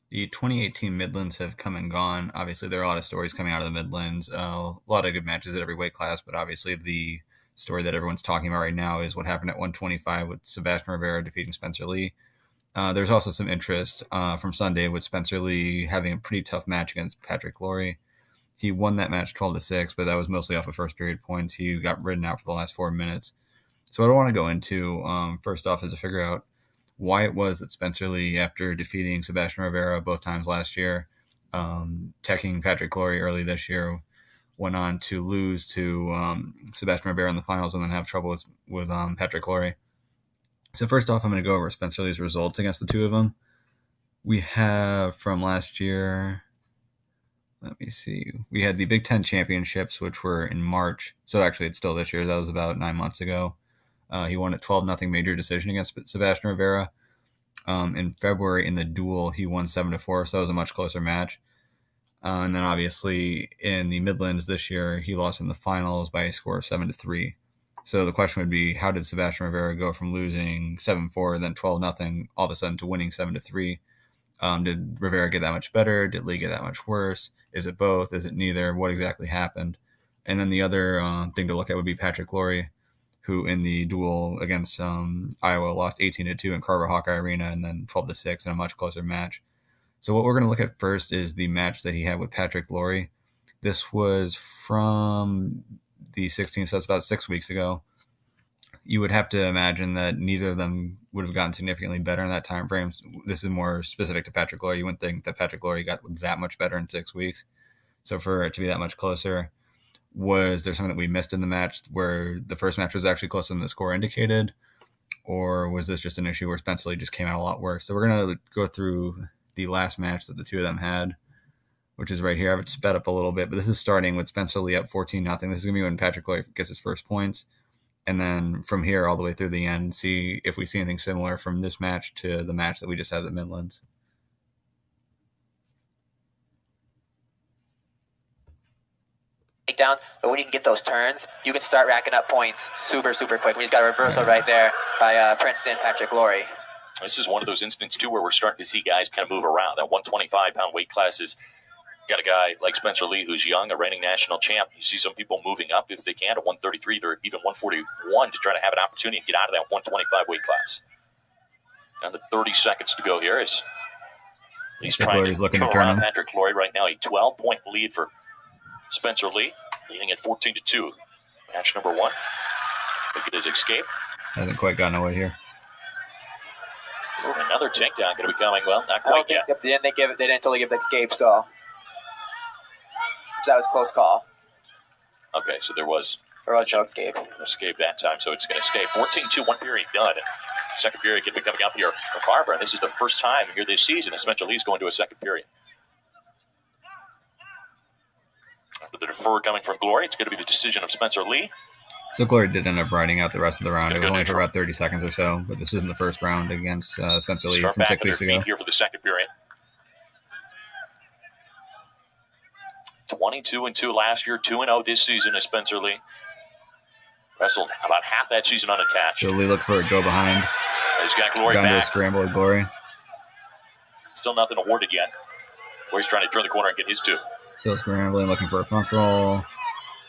The 2018 Midlands have come and gone. Obviously, there are a lot of stories coming out of the Midlands. A lot of good matches at every weight class, but obviously the story that everyone's talking about right now is what happened at 125 with Sebastian Rivera defeating Spencer Lee. There's also some interest from Sunday with Spencer Lee having a pretty tough match against Patrick Laurie. He won that match 12-6, but that was mostly off of first period points. He got ridden out for the last 4 minutes. So what I want to go into first off is to figure out why it was that Spencer Lee, after defeating Sebastian Rivera both times last year, teching Patrick Laurie early this year, went on to lose to Sebastian Rivera in the finals and then have trouble with Patrick Laurie. So first off, I'm going to go over Spencer Lee's results against the two of them. We have from last year, let me see. We had the Big Ten Championships, which were in March. So actually, it's still this year. That was about 9 months ago. He won a 12-0 major decision against Sebastian Rivera. In February, in the duel, he won 7-4, so it was a much closer match. And then obviously in the Midlands this year, he lost in the finals by a score of 7-3. So the question would be, how did Sebastian Rivera go from losing 7-4, then 12-0, all of a sudden to winning 7-3? Did Rivera get that much better? Did Lee get that much worse? Is it both? Is it neither? What exactly happened? And then the other thing to look at would be Patrick Laurie, who in the duel against Iowa lost 18-2 in Carver Hawkeye Arena and then 12-6 in a much closer match. So what we're going to look at first is the match that he had with Patrick Laurie. This was from the 16th, so that's about 6 weeks ago. You would have to imagine that neither of them would have gotten significantly better in that time frame. This is more specific to Patrick Laurie. You wouldn't think that Patrick Laurie got that much better in 6 weeks. So for it to be that much closer, was there something that we missed in the match where the first match was actually closer than the score indicated? Or was this just an issue where Spencer Lee just came out a lot worse? So we're going to go through the last match that the two of them had, which is right here. I have it sped up a little bit, but this is starting with Spencer Lee up 14-0. This is going to be when Patrick Laurie gets his first points. And then from here all the way through the end, see if we see anything similar from this match to the match that we just had at the Midlands. Takedowns, but when you can get those turns, you can start racking up points super quick. We just got a reversal right there by Princeton Patrick Laurie. This is one of those instances, too, where we're starting to see guys kind of move around. That 125-pound weight class is got a guy like Spencer Lee who's young, a reigning national champ. You see some people moving up if they can to 133 or even 141 to try to have an opportunity to get out of that 125 weight class. Down to 30 seconds to go here. He's trying to turn around Patrick Laurie right now. A 12-point lead for Spencer Lee, leading at 14-2. Match number one. Look at his escape. Hasn't quite gotten away here. Another takedown going to be coming. Well, not quite yet. They didn't totally give the escape, so that was a close call. Okay, so there was no escape. Escape that time, so it's going to stay 14-2, one period done. Second period going to be coming up here for Carver, and this is the first time here this season that Spencer Lee's going to a second period. After the defer coming from Glory, it's going to be the decision of Spencer Lee. So Glory did end up riding out the rest of the round. It was only for about 30 seconds or so, but this was in the first round against Spencer Lee from 6 weeks ago. Here for the second period. 22-2 last year, 2-0 this season as Spencer Lee. Wrestled about half that season unattached. So Lee looked for a go behind. He's got Glory back. Gone to a scramble with Glory. Still nothing awarded yet. Glory's trying to turn the corner and get his two. Still scrambling, looking for a front roll.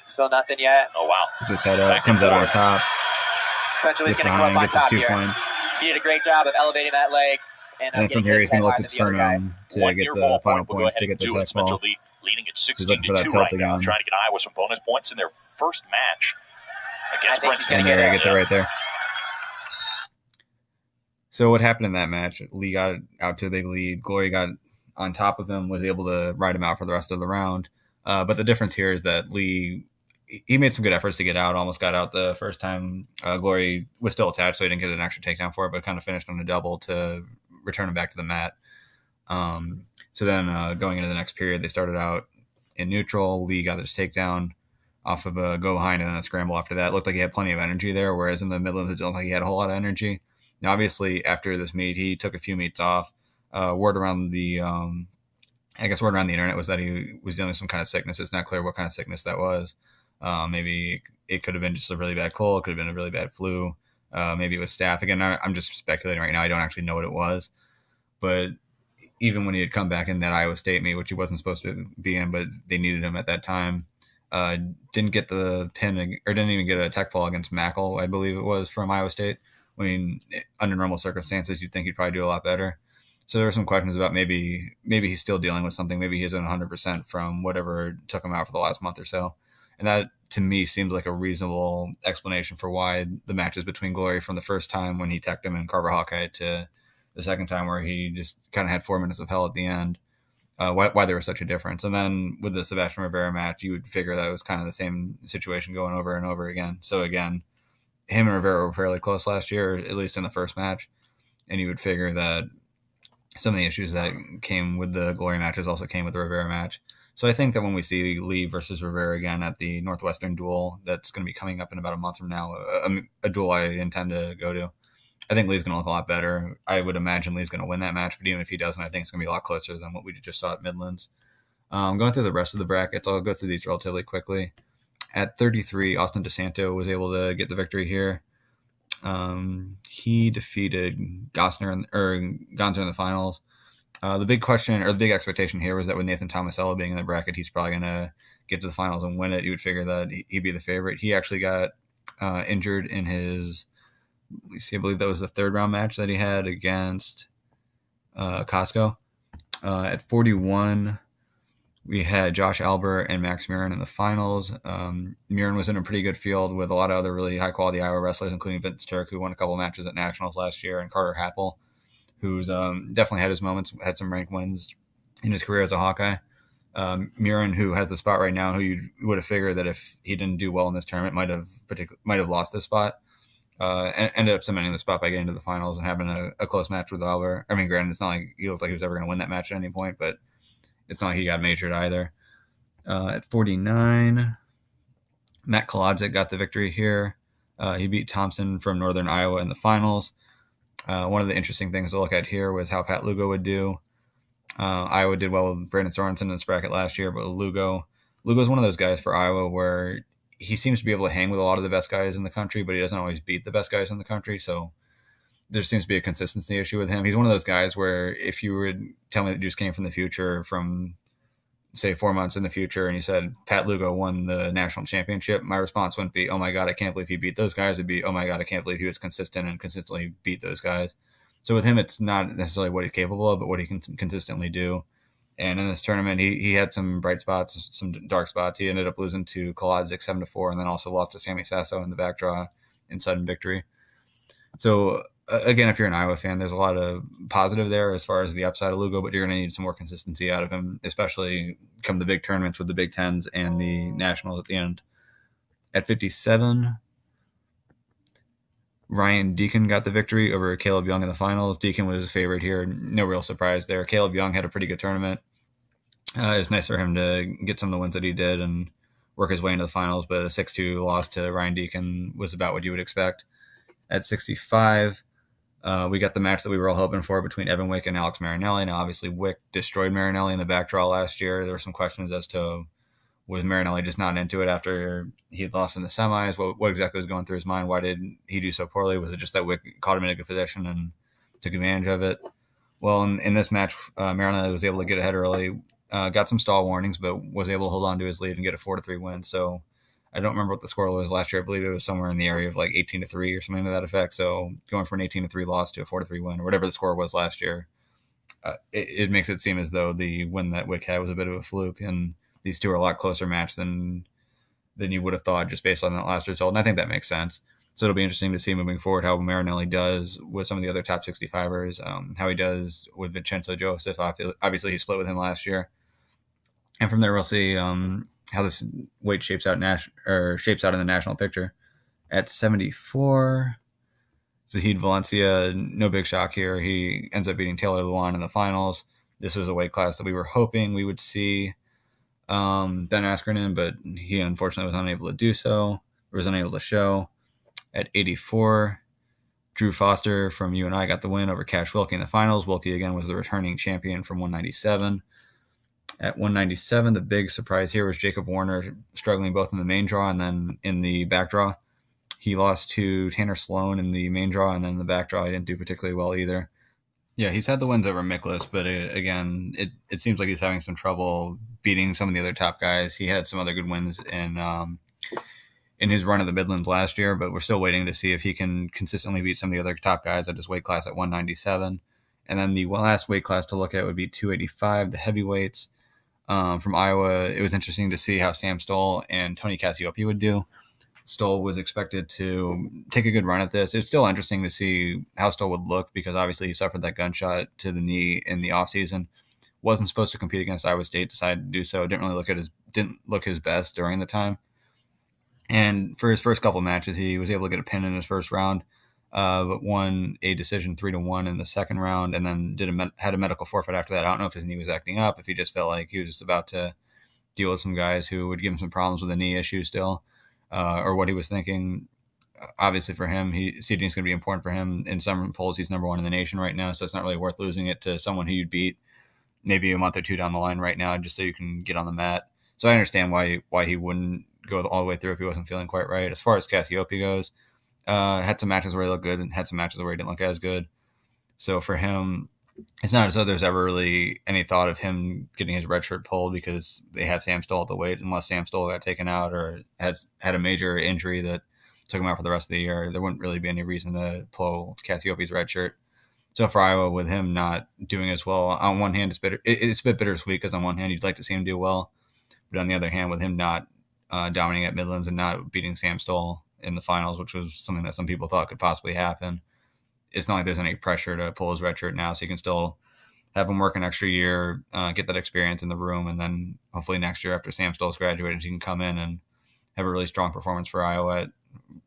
Still nothing yet. Oh, wow. Puts his head up, comes out on top. Spencer Lee's going to come up on top here. He did a great job of elevating that leg. And from here, he's going to look to turn him to get the final points to get this next ball. Leading at 16-2 right now, trying to get Iowa some bonus points in their first match against Princeton. And there he gets it right there. So what happened in that match? Lee got out to a big lead. Glory got on top of him, was able to ride him out for the rest of the round. But the difference here is that Lee, he made some good efforts to get out, almost got out the first time. Glory was still attached, so he didn't get an extra takedown for it, but kind of finished on a double to return him back to the mat. So then going into the next period, they started out in neutral. Lee got his takedown off of a go behind and then a scramble after that. It looked like he had plenty of energy there, whereas in the Midlands, it didn't look like he had a whole lot of energy. Now, obviously, after this meet, he took a few meets off. Word around the internet was that he was dealing with some kind of sickness. It's not clear what kind of sickness that was. Maybe it could have been just a really bad cold. It could have been a really bad flu. Maybe it was staph. Again, I'm just speculating right now. I don't actually know what it was. But even when he had come back in that Iowa State meet, which he wasn't supposed to be in, but they needed him at that time. Didn't get the pin, or didn't even get a tech fall against Mackel, I believe it was, from Iowa State. I mean, under normal circumstances, you'd think he'd probably do a lot better. So there were some questions about maybe he's still dealing with something. Maybe he isn't 100% from whatever took him out for the last month or so. And that, to me, seems like a reasonable explanation for why the matches between Glory from the first time when he teched him in Carver Hawkeye to the second time where he just kind of had 4 minutes of hell at the end, why there was such a difference. And then with the Sebastian Rivera match, you would figure that it was kind of the same situation going over and over again. So again, him and Rivera were fairly close last year, at least in the first match. And you would figure that some of the issues that came with the Glory matches also came with the Rivera match. So I think that when we see Lee versus Rivera again at the Northwestern duel, that's going to be coming up in about a month from now, a duel I intend to go to, I think Lee's going to look a lot better. I would imagine Lee's going to win that match, but even if he doesn't, I think it's going to be a lot closer than what we just saw at Midlands. Going through the rest of the brackets, I'll go through these relatively quickly. At 33, Austin DeSanto was able to get the victory here. He defeated Gosner Gonzer in the finals. The big question, or the big expectation here, was that with Nathan Tomasello being in the bracket, he's probably going to get to the finals and win it. You would figure that he'd be the favorite. He actually got injured in his, I believe that was the third round match that he had against Costco. At 41, we had Josh Albert and Max Murin in the finals. Murin was in a pretty good field with a lot of other really high-quality Iowa wrestlers, including Vince Turek, who won a couple of matches at Nationals last year, and Carter Happel, who's definitely had his moments, had some rank wins in his career as a Hawkeye. Murin, who has the spot right now, who you would have figured that if he didn't do well in this tournament, might have lost this spot. Ended up cementing the spot by getting to the finals and having a close match with Albert. I mean, granted, it's not like he looked like he was ever going to win that match at any point, but it's not like he got majored either. At 49, Matt Kolodzik got the victory here. He beat Thompson from Northern Iowa in the finals. One of the interesting things to look at here was how Pat Lugo would do. Iowa did well with Brandon Sorensen in this bracket last year, but Lugo's one of those guys for Iowa where he seems to be able to hang with a lot of the best guys in the country, but he doesn't always beat the best guys in the country. So there seems to be a consistency issue with him. He's one of those guys where if you would tell me that you just came from the future, from say 4 months in the future, and you said Pat Lugo won the national championship, my response wouldn't be, oh my God, I can't believe he beat those guys. It'd be, oh my God, I can't believe he was consistent and consistently beat those guys. So with him, it's not necessarily what he's capable of, but what he can consistently do. And in this tournament, he had some bright spots, some dark spots. He ended up losing to Kolodzik 7-4, and then also lost to Sammy Sasso in the back draw in sudden victory. So again, if you're an Iowa fan, there's a lot of positive there as far as the upside of Lugo, but you're going to need some more consistency out of him, especially come the big tournaments with the Big Tens and the Nationals at the end. At 57, Ryan Deacon got the victory over Caleb Young in the finals. Deacon was favored here. No real surprise there. Caleb Young had a pretty good tournament. It was nice for him to get some of the wins that he did and work his way into the finals, but a 6-2 loss to Ryan Deacon was about what you would expect. At 65, we got the match that we were all hoping for between Evan Wick and Alex Marinelli. Now, obviously, Wick destroyed Marinelli in the back draw last year. There were some questions as to, was Marinelli just not into it after he had lost in the semis? What exactly was going through his mind? Why did he do so poorly? Was it just that Wick caught him in a good position and took advantage of it? Well, in this match, Marinelli was able to get ahead early, got some stall warnings, but was able to hold on to his lead and get a 4-3 win. So I don't remember what the score was last year. I believe it was somewhere in the area of like 18-3 or something to that effect. So going from an 18-3 loss to a 4-3 win, or whatever the score was last year, it makes it seem as though the win that Wick had was a bit of a fluke, and these two are a lot closer match than you would have thought just based on that last result. And I think that makes sense. So it'll be interesting to see moving forward how Marinelli does with some of the other top 65ers, how he does with Vincenzo Joseph. Obviously, he split with him last year. And from there, we'll see how this weight shapes out in the national picture. At 74, Zahid Valencia, no big shock here. He ends up beating Taylor Luan in the finals. This was a weight class that we were hoping we would see Ben Askren in, but he unfortunately was unable to do so, or was unable to show. At 84, Drew Foster from UNI got the win over Cash Wilkie in the finals. Wilkie, again, was the returning champion from 197. At 197, the big surprise here was Jacob Warner struggling both in the main draw and then in the back draw. He lost to Tanner Sloan in the main draw, and then in the back draw he didn't do particularly well either. Yeah, he's had the wins over Miklas, but again, it seems like he's having some trouble beating some of the other top guys. He had some other good wins in his run of the Midlands last year, but we're still waiting to see if he can consistently beat some of the other top guys at his weight class at 197. And then the last weight class to look at would be 285, the heavyweights. From Iowa, it was interesting to see how Sam Stoll and Tony Cassiope would do. Stoll was expected to take a good run at this. It's still interesting to see how Stoll would look because obviously he suffered that gunshot to the knee in the offseason. Wasn't supposed to compete against Iowa State, decided to do so. Didn't look his best during the time. And for his first couple matches, he was able to get a pin in his first round, but won a decision 3-1 in the second round, and then had a medical forfeit after that. I don't know if his knee was acting up, if he just felt like he was just about to deal with some guys who would give him some problems with a knee issue still. Or what he was thinking. Obviously, for him, seeding is going to be important for him. In some polls, he's number one in the nation right now, so it's not really worth losing it to someone who you'd beat maybe a month or two down the line right now, just so you can get on the mat. So I understand why he wouldn't go all the way through if he wasn't feeling quite right. As far as Cassiope goes, had some matches where he looked good and had some matches where he didn't look as good. So for him, it's not as though there's ever really any thought of him getting his red shirt pulled because they have Sam Stoll at the weight, unless Sam Stoll got taken out or had a major injury that took him out for the rest of the year. There wouldn't really be any reason to pull Cassiope's red shirt. So for Iowa, with him not doing as well, on one hand, it's a bit bittersweet because on one hand, you'd like to see him do well. But on the other hand, with him not dominating at Midlands and not beating Sam Stoll in the finals, which was something that some people thought could possibly happen, it's not like there's any pressure to pull his red shirt now, so you can still have him work an extra year, get that experience in the room, and then hopefully next year after Sam Stoll's graduated, he can come in and have a really strong performance for Iowa at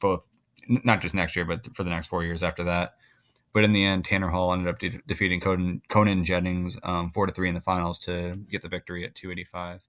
both, not just next year, but for the next 4 years after that. But in the end, Tanner Hall ended up defeating Conan Jennings 4-3 in the finals to get the victory at 285.